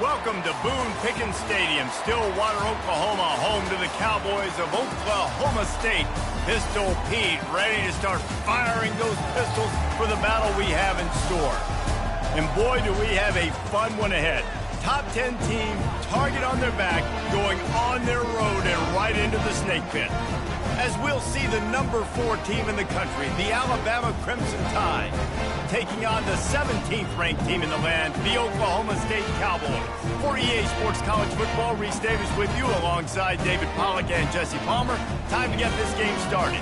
Welcome to Boone Pickens Stadium, Stillwater, Oklahoma, home to the Cowboys of Oklahoma State. Pistol Pete ready to start firing those pistols for the battle we have in store. And boy, do we have a fun one ahead. Top 10 team, target on their back, going on their road and right into the snake pit. As we'll see the number 4 team in the country, the Alabama Crimson Tide, taking on the 17th ranked team in the land, the Oklahoma State Cowboys. For EA Sports College Football, Reese Davis with you alongside David Pollack and Jesse Palmer. Time to get this game started.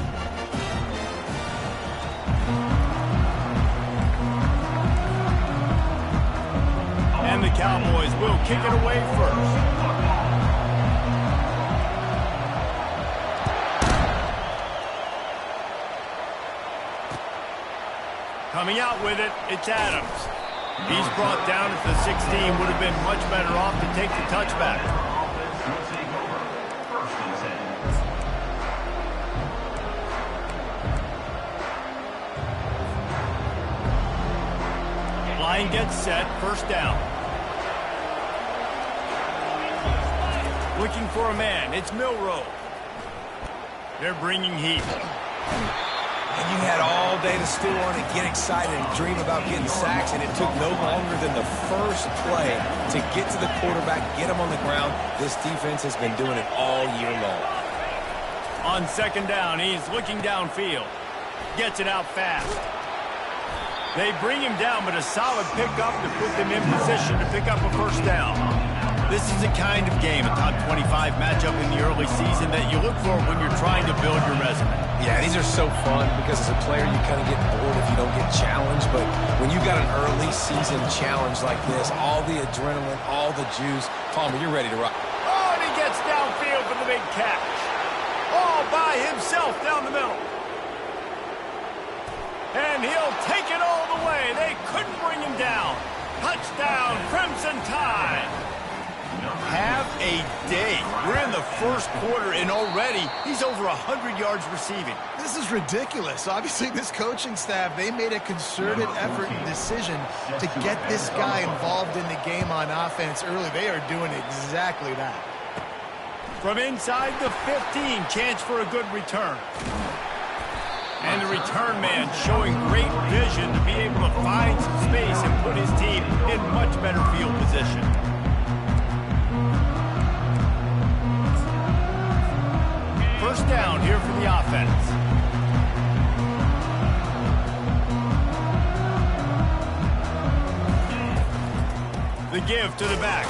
And the Cowboys will kick it away first. Coming out with it, it's Adams. He's brought down at the 16. Would have been much better off to take the touchback. Line gets set, first down. Looking for a man, it's Milroe. They're bringing heat. And you had all day to stew on it, get excited, and dream about getting sacks, and it took no longer than the first play to get to the quarterback, get him on the ground. This defense has been doing it all year long. On second down, he's looking downfield. Gets it out fast. They bring him down, but a solid pickup to put them in position to pick up a first down. This is the kind of game, a top 25 matchup in the early season, that you look for when you're trying to build your resume. Yeah, these are so fun because as a player you kind of get bored if you don't get challenged, but when you got an early season challenge like this, all the adrenaline, all the juice, Palmer, you're ready to rock. Oh, and he gets downfield for the big catch. All by himself down the middle. And he'll take it all the way. They couldn't bring him down. Touchdown, Crimson Tide. Have a day. We're in the first quarter, and already he's over 100 yards receiving. This is ridiculous. Obviously, this coaching staff, they made a concerted effort and decision to get this guy involved in the game on offense early. They are doing exactly that. From inside the 15, chance for a good return. And the return man showing great vision to be able to find some space and put his team in much better field position. First down here for the offense. The give to the back.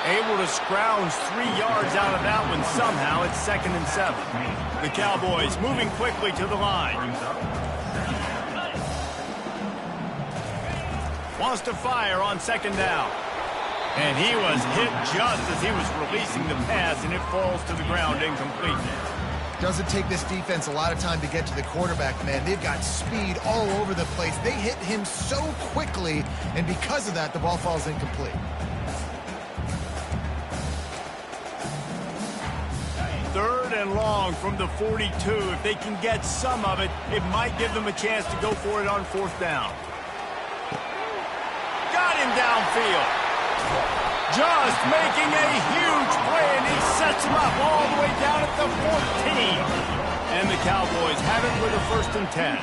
Able to scrounge 3 yards out of that one somehow. It's 2nd and 7. The Cowboys moving quickly to the line. Wants to fire on 2nd down. And he was hit just as he was releasing the pass, and it falls to the ground incomplete. Doesn't take this defense a lot of time to get to the quarterback, man. They've got speed all over the place. They hit him so quickly, and because of that, the ball falls incomplete. Third and long from the 42. If they can get some of it, it might give them a chance to go for it on 4th down. Got him downfield. Just making a huge play, and he sets him up all the way down at the 14. And the Cowboys have it with a 1st and 10.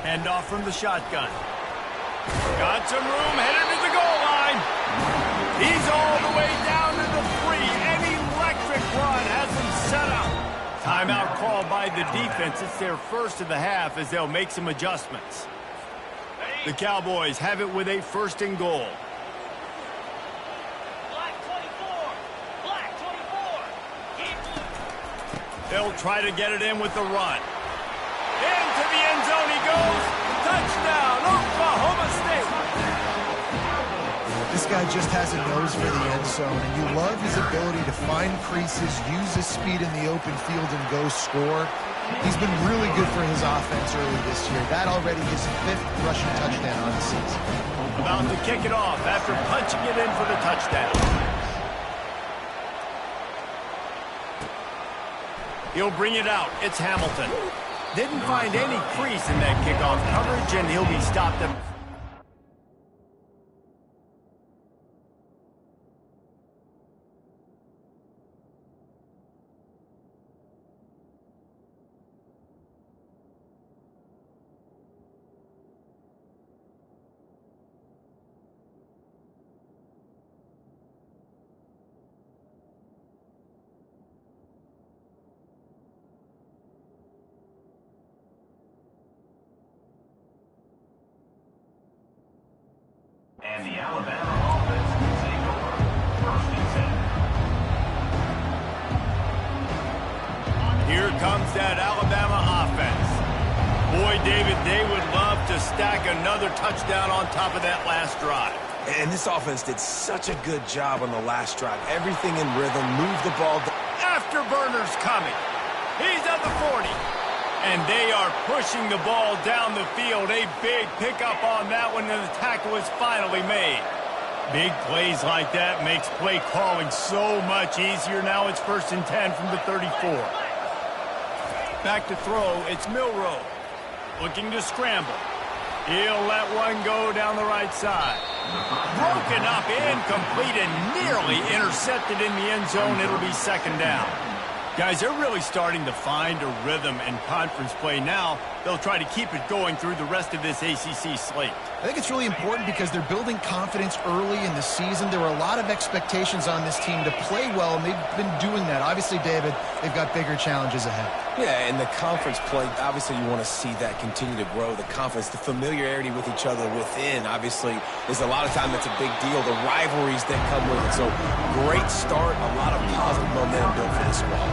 Hand off from the shotgun. Got some room, headed to the goal line. He's all the way down to the 3. An electric run has him set up. Timeout called by the defense. It's their first of the half as they'll make some adjustments. The Cowboys have it with a 1st and goal. Black 24. Black 24. They'll try to get it in with the run. Into the end zone he goes. Touchdown, Oklahoma State. This guy just has a nose for the end zone, and you love his ability to find creases, use his speed in the open field, and go score. He's been really good for his offense early this year. That already his 5th rushing touchdown on the season. About to kick it off after punching it in for the touchdown. He'll bring it out. It's Hamilton. Didn't find any crease in that kickoff coverage, and he'll be stopped at... And the Alabama offense will take over. First and 10. Here comes that Alabama offense. Boy, David, they would love to stack another touchdown on top of that last drive. And this offense did such a good job on the last drive. Everything in rhythm, moved the ball. Afterburner's coming. He's at the 40. And they are pushing the ball down the field. A big pickup on that one, and the tackle is finally made. Big plays like that makes play calling so much easier. Now it's 1st and 10 from the 34. Back to throw, it's Milroe. Looking to scramble. He'll let one go down the right side. Broken up, incomplete, and nearly intercepted in the end zone. It'll be 2nd down. Guys, they're really starting to find a rhythm in conference play now. They'll try to keep it going through the rest of this ACC slate. I think it's really important because they're building confidence early in the season. There were a lot of expectations on this team to play well, and they've been doing that. Obviously, David, they've got bigger challenges ahead. Yeah, and the conference play, obviously you want to see that continue to grow. The confidence, the familiarity with each other within, obviously, is a lot of time that's a big deal. The rivalries that come with it. So, great start, a lot of positive momentum built for this squad.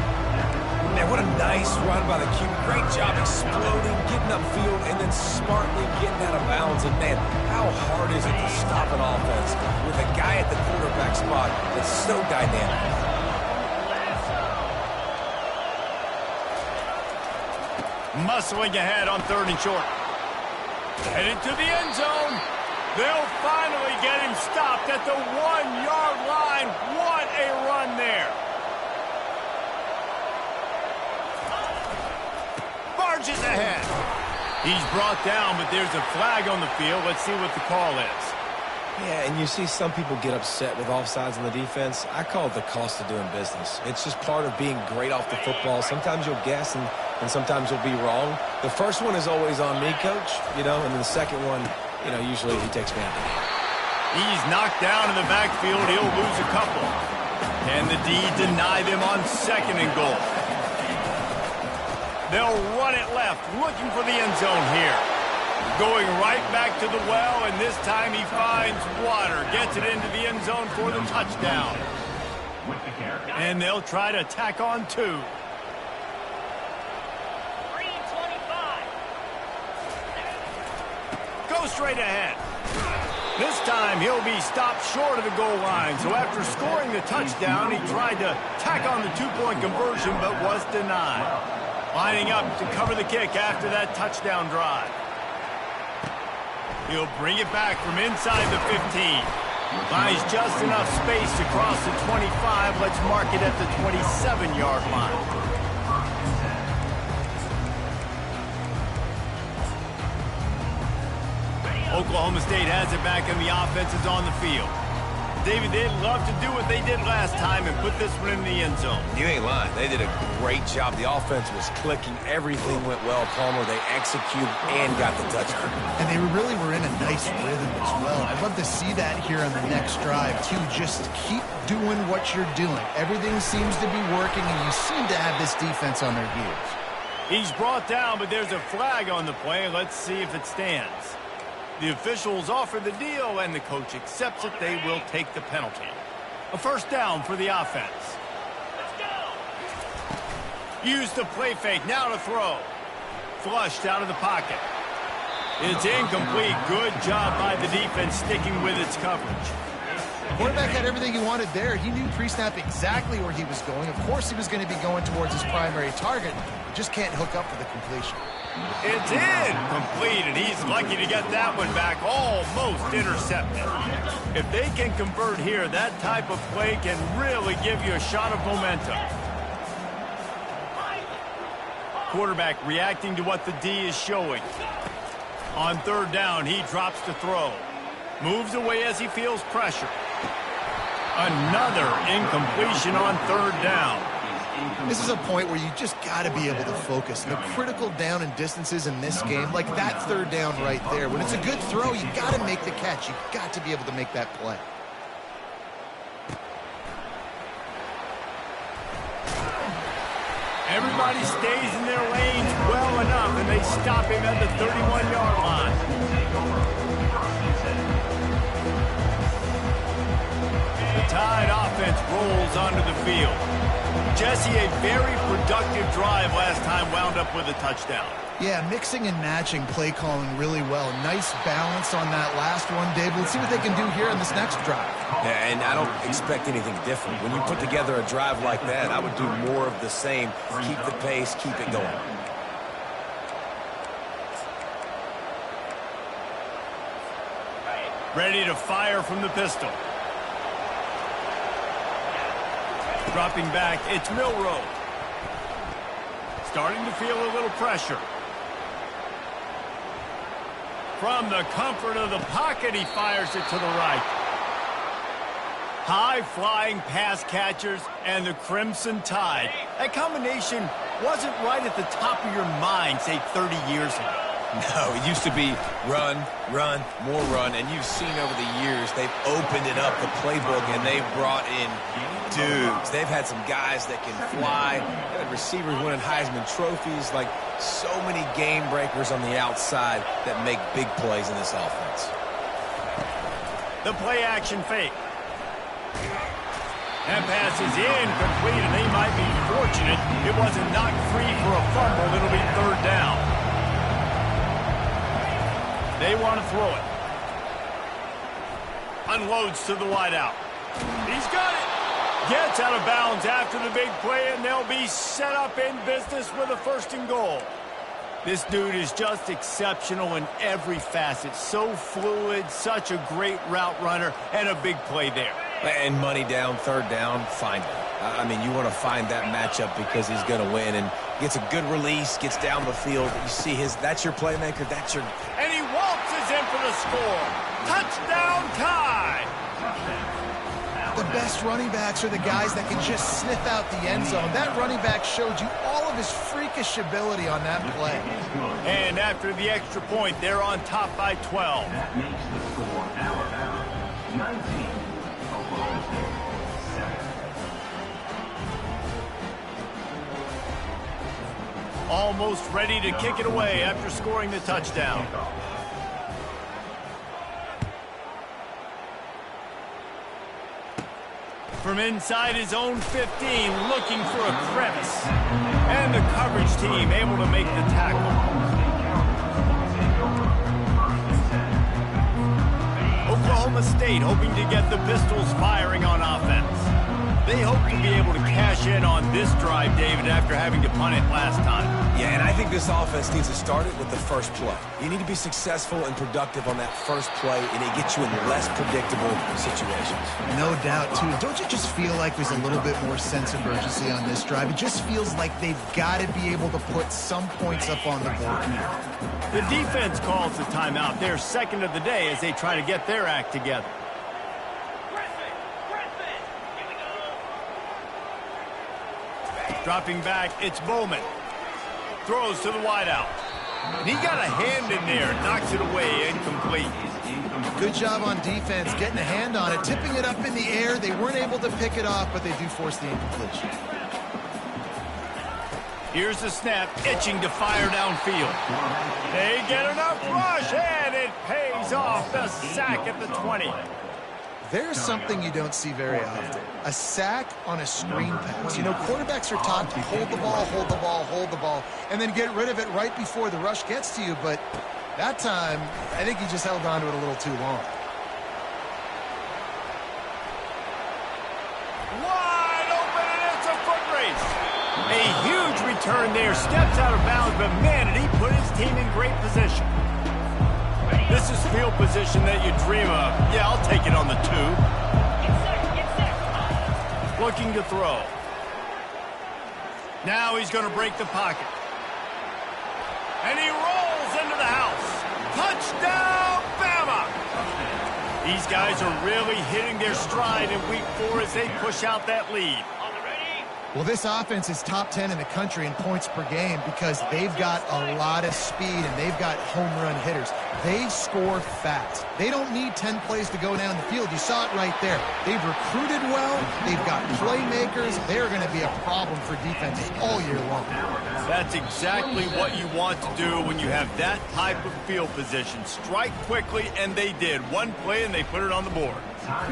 Man, what a nice run by the QB. Great job exploding, getting upfield, and then smartly getting out of bounds. And, man, how hard is it to stop an offense with a guy at the quarterback spot that's so dynamic? Muscling ahead on 3rd and short. Headed to the end zone. They'll finally get him stopped at the 1-yard line. What a run there. Barges ahead. He's brought down, but there's a flag on the field. Let's see what the call is. Yeah, and you see some people get upset with offsides on the defense. I call it the cost of doing business. It's just part of being great off the football. Sometimes you'll guess, and sometimes you'll be wrong. The first one is always on me, Coach, and then the second one, usually he takes me out. He's knocked down in the backfield. He'll lose a couple. And the D deny them on 2nd and goal. They'll run it left, looking for the end zone here. Going right back to the well, and this time he finds water. Gets it into the end zone for the touchdown. And they'll try to tack on 2. 3:25. Go straight ahead. This time he'll be stopped short of the goal line. So after scoring the touchdown, he tried to tack on the 2-point conversion, but was denied. Lining up to cover the kick after that touchdown drive. He'll bring it back from inside the 15. Finds just enough space to cross the 25. Let's mark it at the 27-yard line. Oklahoma State has it back, and the offense is on the field. David, they'd love to do what they did last time and put this one in the end zone. You ain't lying. They did a great job. The offense was clicking. Everything went well, Palmer. They executed and got the touchdown. And they really were in a nice rhythm as well. I'd love to see that here on the next drive, too. Just keep doing what you're doing. Everything seems to be working, and you seem to have this defense on their heels. He's brought down, but there's a flag on the play. Let's see if it stands. The officials offer the deal, and the coach accepts it. They will take the penalty. A 1st down for the offense. Let's go. Use the play fake. Now to throw. Flushed out of the pocket. It's incomplete. Good job by the defense sticking with its coverage. The quarterback had everything he wanted there. He knew pre-snap exactly where he was going. Of course he was going to be going towards his primary target. Just can't hook up for the completion. It's incomplete, and he's lucky to get that one back, almost intercepted. If they can convert here, that type of play can really give you a shot of momentum. quarterback reacting to what the D is showing. On third down, he drops to throw. Moves away as he feels pressure. Another incompletion on third down. This is a point where you just got to be able to focus. The critical down and distances in this game, like that third down right there. When it's a good throw, you got to make the catch. You got to be able to make that play. Everybody stays in their lanes well enough, and they stop him at the 31-yard line. The Tide offense rolls onto the field. Jesse, a very productive drive last time wound up with a touchdown. Yeah, mixing and matching play calling really well. Nice balance on that last one, Dave. Let's see what they can do here in this next drive. Yeah, and I don't expect anything different. When you put together a drive like that, I would do more of the same. Keep the pace, keep it going. Ready to fire from the pistol. Dropping back, it's Milroe. Starting to feel a little pressure. From the comfort of the pocket, he fires it to the right. High-flying pass catchers and the Crimson Tide. That combination wasn't right at the top of your mind, say, 30 years ago. No, it used to be run, run, more run, and you've seen over the years they've opened it up, the playbook, and they've brought in dudes. They've had some guys that can fly, and receivers winning Heisman trophies, like so many game breakers on the outside that make big plays in this offense. The play-action fake. That pass is incomplete, and they might be fortunate it wasn't knocked free for a fumble. It'll be third down. They want to throw it. Unloads to the wideout. He's got it. Gets out of bounds after the big play, and they'll be set up in business with a first and goal. This dude is just exceptional in every facet. So fluid, such a great route runner, and a big play there. And money down, third down, find him. I mean, you want to find that matchup because he's going to win, and gets a good release, gets down the field. You see that's your playmaker, that's your... And he waltzes in for the score. Touchdown, Tide! The best running backs are the guys that can just sniff out the end zone. That running back showed you all of his freakish ability on that play. And after the extra point, they're on top by 12. That makes the score Alabama 19, Oklahoma State 7. Almost ready to kick it away after scoring the touchdown. From inside his own 15, looking for a crevice. And the coverage team able to make the tackle. Oklahoma State hoping to get the Pistols firing on offense. They hope to be able to cash in on this drive, David, after having to punt it last time. Yeah, and I think this offense needs to start it with the first play. You need to be successful and productive on that first play, and it gets you in less predictable situations. No doubt, too. Don't you just feel like there's a little bit more sense of urgency on this drive? It just feels like they've got to be able to put some points up on the board. The defense calls the timeout. They're second of the day as they try to get their act together. Dropping back, it's Bowman. Throws to the wideout. And he got a hand in there, knocks it away, incomplete. Good job on defense, getting a hand on it, tipping it up in the air. They weren't able to pick it off, but they do force the incompletion. Here's the snap, itching to fire downfield. They get enough rush, and it pays off. The sack at the 20. There's something you don't see very often. A sack on a screen pass. You know, quarterbacks are taught to hold the ball, hold the ball, hold the ball, and then get rid of it right before the rush gets to you. But that time, I think he just held on to it a little too long. Wide open, and it's a foot race. A huge return there. Steps out of bounds, but man, did he put his team in great position. This is field position that you dream of. Yeah, I'll take it on the 2. Looking to throw. Now he's going to break the pocket. And he rolls into the house. Touchdown, Bama! These guys are really hitting their stride in week 4 as they push out that lead. Well, this offense is top 10 in the country in points per game because they've got a lot of speed and they've got home run hitters. They score fast. They don't need 10 plays to go down the field. You saw it right there. They've recruited well. They've got playmakers. They're going to be a problem for defenses all year long. That's exactly what you want to do when you have that type of field position. Strike quickly, and they did. One play, and they put it on the board.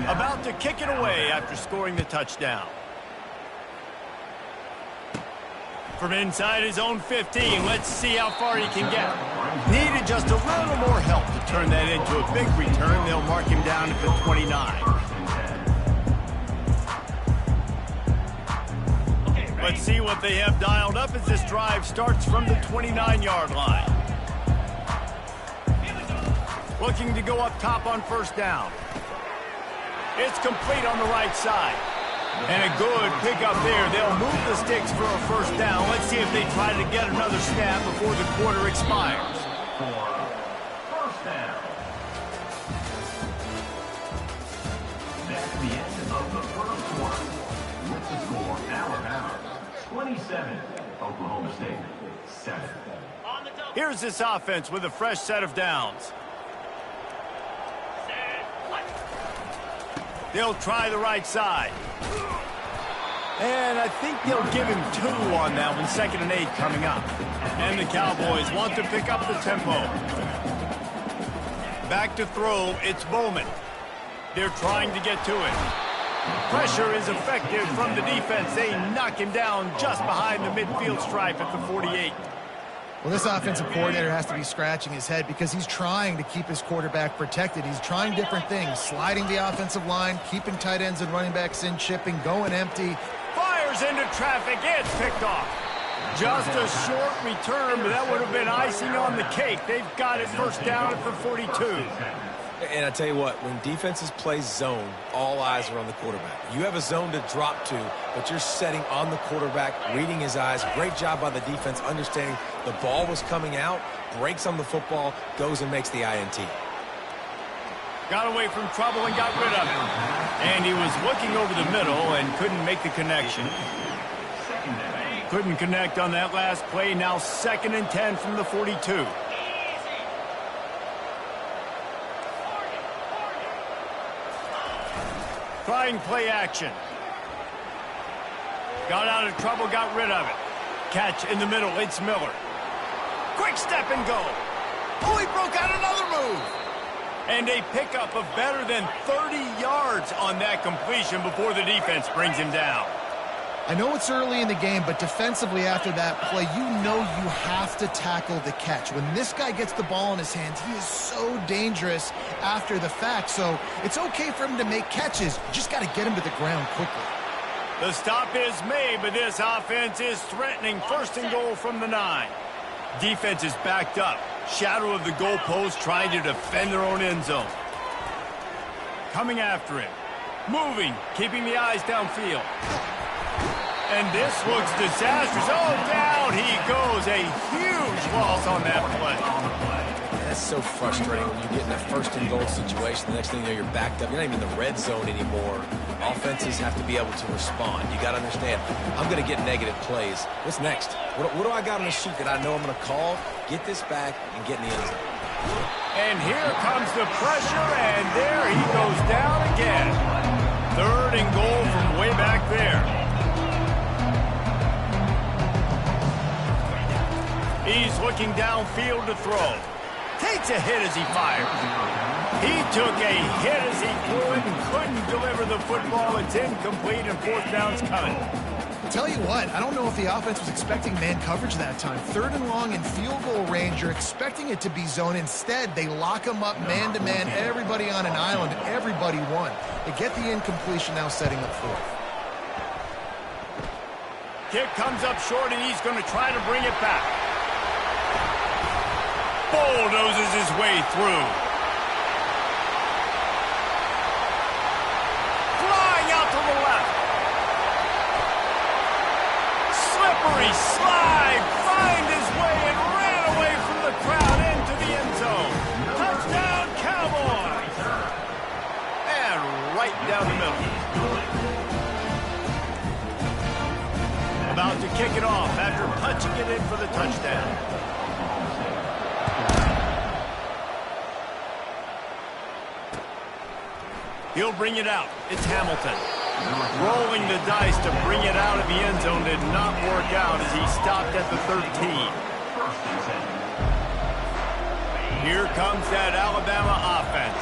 About to kick it away after scoring the touchdown. From inside his own 15, let's see how far he can get. Needed just a little more help to turn that into a big return. They'll mark him down at the 29. Let's see what they have dialed up as this drive starts from the 29-yard line. Looking to go up top on first down. It's complete on the right side. And a good pickup there. They'll move the sticks for a first down. Let's see if they try to get another snap before the quarter expires. First down. That's the end of the first quarter. With the score, Alabama 27, Oklahoma State 7. Here's this offense with a fresh set of downs. They'll try the right side. And I think they'll give him 2 on that one, 2nd and 8 coming up. And the Cowboys want to pick up the tempo. Back to throw, it's Bowman. They're trying to get to it. Pressure is effective from the defense. They knock him down just behind the midfield stripe at the 48. Well, this offensive coordinator has to be scratching his head because he's trying to keep his quarterback protected. He's trying different things, sliding the offensive line, keeping tight ends and running backs in, chipping, going empty. Fires into traffic. It's picked off. Just a short return, but that would have been icing on the cake. They've got it first down at the 42. And I tell you what, when defenses play zone, all eyes are on the quarterback. You have a zone to drop to, but you're setting on the quarterback, reading his eyes. Great job by the defense, understanding the ball was coming out, breaks on the football, goes and makes the INT. Got away from trouble and got rid of it. And he was looking over the middle and couldn't make the connection. Couldn't connect on that last play. Now 2nd and 10 from the 42. Trying play action. Got out of trouble, got rid of it. Catch in the middle, it's Miller. Quick step and go. Oh, he broke out another move. And a pickup of better than 30 yards on that completion before the defense brings him down. I know it's early in the game, but defensively after that play, you know you have to tackle the catch. When this guy gets the ball in his hands, he is so dangerous after the fact. So it's okay for him to make catches. You just got to get him to the ground quickly. The stop is made, but this offense is threatening. 1st and goal from the 9. Defense is backed up. Shadow of the goalpost trying to defend their own end zone. Coming after him. Moving, keeping the eyes downfield. And this looks disastrous. Oh, down he goes. A huge loss on that play. That's so frustrating when you get in a 1st and goal situation. The next thing you know, you're backed up. You're not even in the red zone anymore. Offenses have to be able to respond. You got to understand, I'm going to get negative plays. What's next? What do I got on the sheet that I know I'm going to call, get this back, and get in the end zone? And here comes the pressure, and there he goes down again. 3rd and goal from way back there. He's looking downfield to throw. Takes a hit as he fires. He took a hit as he threw it and couldn't deliver the football. It's incomplete and 4th down's coming. Tell you what, I don't know if the offense was expecting man coverage that time. 3rd and long in field goal range, you're expecting it to be zone. Instead, they lock him up man-to-man, everybody on an island, everybody won. They get the incompletion now setting up 4th. Kick comes up short, and he's going to try to bring it back. Bulldozes his way through. Flying out to the left. Slippery slide, find his way and ran away down the middle. About to kick it off after punching it in for the touchdown. He'll bring it out. It's Hamilton. Rolling the dice to bring it out of the end zone did not work out as he stopped at the 13. Here comes that Alabama offense.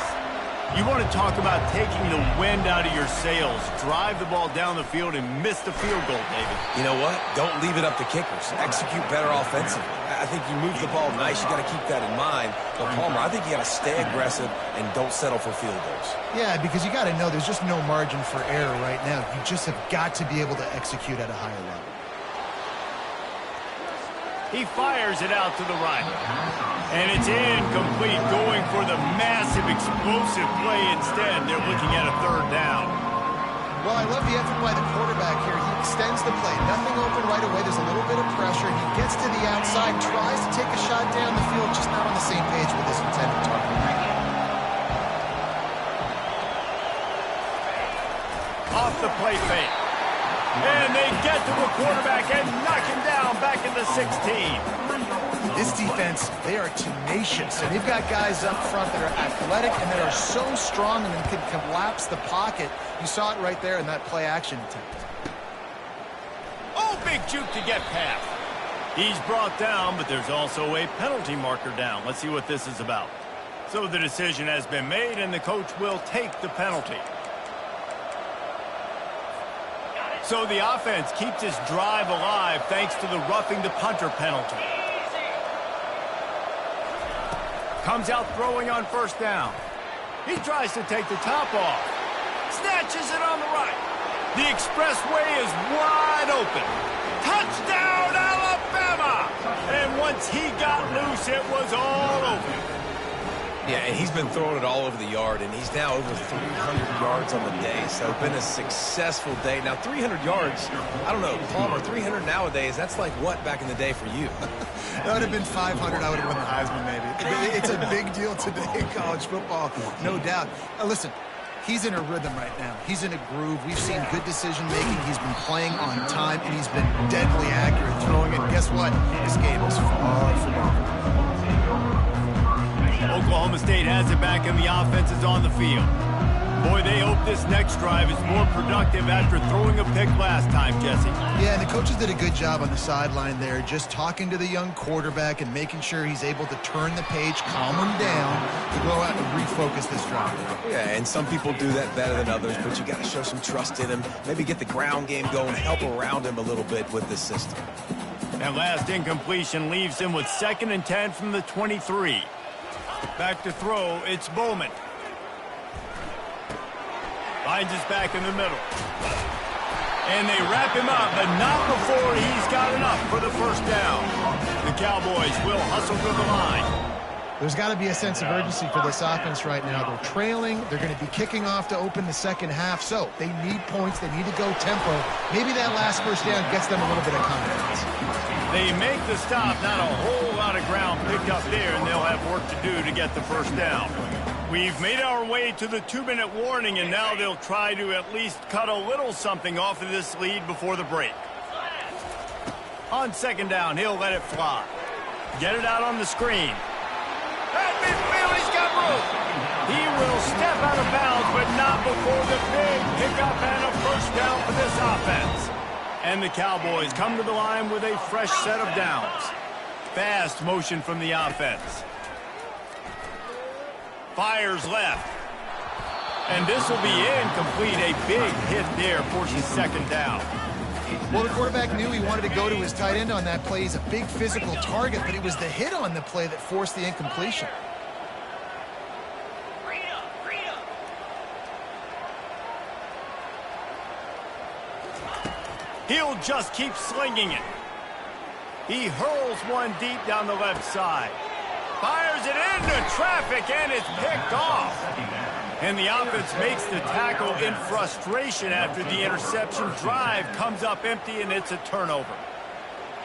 You want to talk about taking the wind out of your sails. Drive the ball down the field and miss the field goal, David. You know what? Don't leave it up to kickers. Execute better offensively. I think you move the ball nice. You got to keep that in mind. But Palmer, I think you got to stay aggressive and don't settle for field goals. Yeah, because you got to know there's just no margin for error right now. You just have got to be able to execute at a higher level. He fires it out to the right. And it's incomplete, going for the massive, explosive play instead. They're looking at a third down. Well, I love the effort by the quarterback here. He extends the play. Nothing open right away. There's a little bit of pressure. He gets to the outside, tries to take a shot down the field, just not on the same page with his intended target. Off the play fake. And they get to the quarterback and knock him down back in the 16. This defense, they are tenacious, and they've got guys up front that are athletic and that are so strong and can collapse the pocket. You saw it right there in that play action attempt. Oh, big juke to get past. He's brought down, but there's also a penalty marker down. Let's see what this is about. So the decision has been made, and the coach will take the penalty. So the offense keeps this drive alive thanks to the roughing the punter penalty. Comes out throwing on first down. He tries to take the top off. Snatches it on the right. The expressway is wide open. Touchdown, Alabama! And once he got loose, it was all over. Yeah, and he's been throwing it all over the yard, and he's now over 300 yards on the day. So it's been a successful day. Now, 300 yards, I don't know, Palmer, 300 nowadays, that's like what back in the day for you? That would have been 500. I would have won the Heisman, maybe. It's a big deal today in college football, no doubt. Listen, he's in a rhythm right now. He's in a groove. We've seen good decision-making. He's been playing on time, and he's been deadly accurate throwing it. Guess what? This game is far from over. Oklahoma State has it back, and the offense is on the field. Boy, they hope this next drive is more productive after throwing a pick last time, Jesse. Yeah, and the coaches did a good job on the sideline there, just talking to the young quarterback and making sure he's able to turn the page, calm him down, to go out and refocus this drive. Yeah, and some people do that better than others, but you got to show some trust in him, maybe get the ground game going, help around him a little bit with this system. That last incompletion leaves him with 2nd and 10 from the 23. Back to throw, it's Bowman. Finds his back in the middle. And they wrap him up, but not before he's got enough for the first down. The Cowboys will hustle to the line. There's got to be a sense of urgency for this offense right now. They're trailing. They're going to be kicking off to open the second half. So they need points. They need to go tempo. Maybe that last first down gets them a little bit of confidence. They make the stop. Not a whole lot of ground picked up there, and they'll have work to do to get the first down. We've made our way to the 2-minute warning, and now they'll try to at least cut a little something off of this lead before the break. On 2nd down, he'll let it fly. Get it out on the screen. At midfield, he's got room. He will step out of bounds, but not before the big pickup and a first down for this offense. And the Cowboys come to the line with a fresh set of downs. Fast motion from the offense. Fires left. And this will be incomplete. A big hit there forces 2nd down. Well, the quarterback knew he wanted to go to his tight end on that play. He's a big physical target, but it was the hit on the play that forced the incompletion. He'll just keep slinging it. He hurls one deep down the left side. Fires it into traffic, and it's picked off. And the offense makes the tackle in frustration after the interception. Drive comes up empty, and it's a turnover.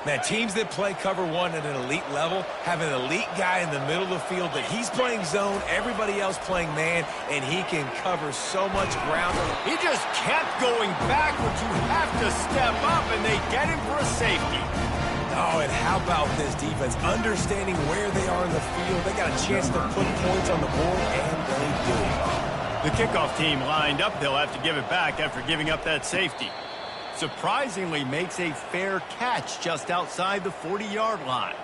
Man, teams that play cover one at an elite level have an elite guy in the middle of the field that he's playing zone, everybody else playing man, and he can cover so much ground. He just kept going backwards. You have to step up, and they get him for a safety. Oh, and how about this defense? Understanding where they are in the field. They got a chance to put points on the board, and they do. The kickoff team lined up. They'll have to give it back after giving up that safety. Surprisingly makes a fair catch just outside the 40-yard line.